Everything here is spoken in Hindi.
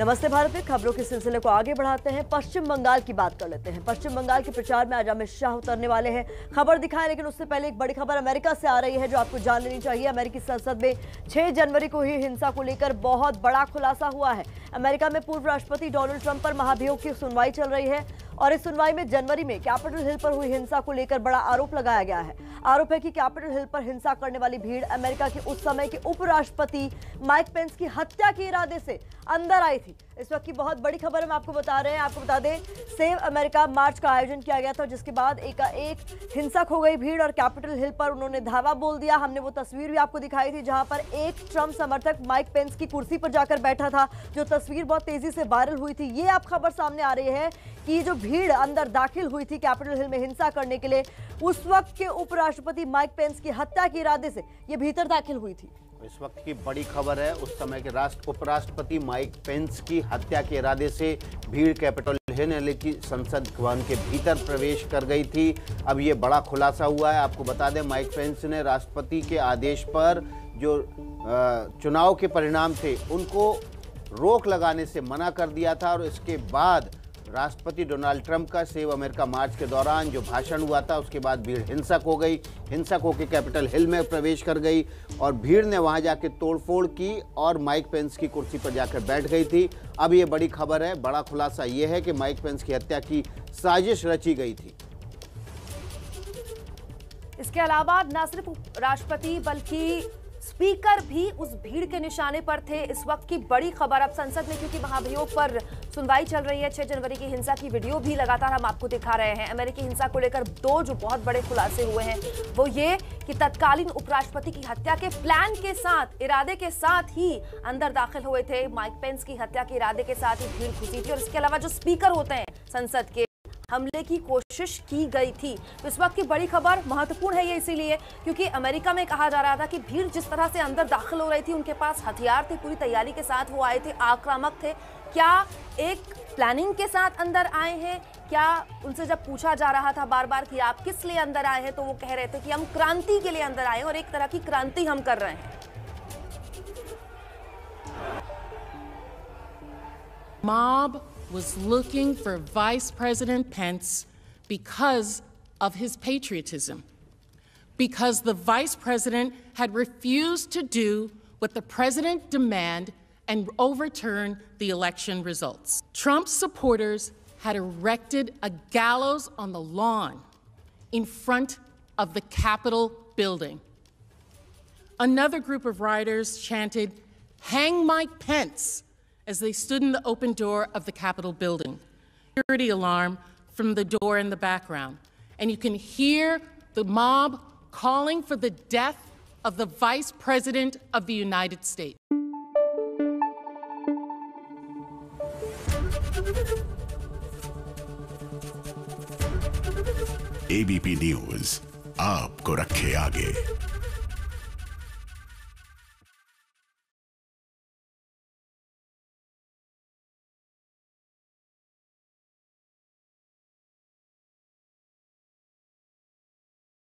नमस्ते भारत में खबरों के सिलसिले को आगे बढ़ाते हैं। पश्चिम बंगाल की बात कर लेते हैं। पश्चिम बंगाल के प्रचार में आज अमित शाह उतरने वाले हैं, खबर दिखाएं, लेकिन उससे पहले एक बड़ी खबर अमेरिका से आ रही है जो आपको जान लेनी चाहिए। अमेरिकी संसद में 6 जनवरी को हुई हिंसा को लेकर बहुत बड़ा खुलासा हुआ है। अमेरिका में पूर्व राष्ट्रपति डोनाल्ड ट्रंप पर महाभियोग की सुनवाई चल रही है और इस सुनवाई में जनवरी में कैपिटल हिल पर हुई हिंसा को लेकर बड़ा आरोप लगाया गया है। आरोप है कि कैपिटल हिल पर हिंसा करने वाली भीड़ अमेरिका के उस समय के उपराष्ट्रपति माइक पेंस की हत्या के इरादे से अंदर आई थी। इस वक्त की बहुत बड़ी खबर हम आपको बता रहे हैं। आपको बता दें, सेव अमेरिका मार्च का आयोजन किया गया था, जिसके बाद एकाएक हिंसक हो गई भीड़ और कैपिटल हिल पर उन्होंने धावा बोल दिया। हमने वो तस्वीर भी आपको दिखाई थी जहां पर एक ट्रंप समर्थक माइक पेंस की कुर्सी पर जाकर बैठा था, जो तस्वीर बहुत तेजी से वायरल हुई थी। ये आप खबर सामने आ रही है कि जो भीड़ अंदर दाखिल हुई थी कैपिटल हिल में हिंसा करने के लिए, उस वक्त के उपराष्ट्रपति माइक पेंस की हत्या के इरादे से ये भीतर दाखिल हुई थी। इस वक्त की बड़ी खबर है, उस समय के उपराष्ट्रपति माइक पेंस की हत्या के इरादे से भीड़ कैपिटल हिल की संसद भवन के भीतर प्रवेश कर गई थी। अब ये बड़ा खुलासा हुआ है। आपको बता दें, माइक पेंस ने राष्ट्रपति के आदेश पर जो चुनाव के परिणाम थे उनको रोक लगाने से मना कर दिया था और इसके बाद राष्ट्रपति डोनाल्ड ट्रंप का सेव अमेरिका मार्च के दौरान जो भाषण हुआ था, उसके बाद भीड़ हिंसक हो गई। हिंसक होकर कैपिटल हिल में प्रवेश कर गई और भीड़ ने वहां जाके तोड़फोड़ की और माइक पेंस की कुर्सी पर जाकर बैठ गई थी। अब ये बड़ी खबर है, बड़ा खुलासा ये है कि माइक पेंस की हत्या की साजिश रची गई थी। इसके अलावा न सिर्फ राष्ट्रपति बल्कि स्पीकर भी उस भीड़ के निशाने पर थे। इस वक्त की बड़ी खबर अब संसद में, क्योंकि महाभियोग पर सुनवाई चल रही है। 6 जनवरी की हिंसा की वीडियो भी लगातार हम आपको दिखा रहे हैं। अमेरिकी हिंसा को लेकर 2 जो बहुत बड़े खुलासे हुए हैं वो ये कि तत्कालीन उपराष्ट्रपति की हत्या के प्लान के साथ, इरादे के साथ ही अंदर दाखिल हुए थे। माइक पेंस की हत्या के इरादे के साथ ही भीड़ घुसी थी और इसके अलावा जो स्पीकर होते हैं संसद के, हमले की कोशिश की गई थी। तो इस वक्त की बड़ी खबर महत्वपूर्ण है ये इसीलिए क्योंकि अमेरिका में कहा जा रहा था कि भीड़ जिस तरह से अंदर दाखिल हो रही थी, उनके पास हथियार थे, पूरी तैयारी के साथ वो आए थे, आक्रामक थे। क्या एक प्लानिंग के साथ अंदर आए हैं? क्या उनसे जब पूछा जा रहा था बार बार कि आप किस लिए अंदर आए हैं, तो वो कह रहे थे कि हम क्रांति के लिए अंदर आए हैं और एक तरह की क्रांति हम कर रहे हैं। Mob was looking for Vice President Pence because of his patriotism, because the Vice President had refused to do what the President demanded and overturn the election results. Trump's supporters had erected a gallows on the lawn in front of the Capitol building. Another group of rioters chanted, "Hang Mike Pence," as they stood in the open door of the Capitol building. Security alarm from the door in the background. And you can hear the mob calling for the death of the Vice President of the United States. ABP News आपको रखे आगे।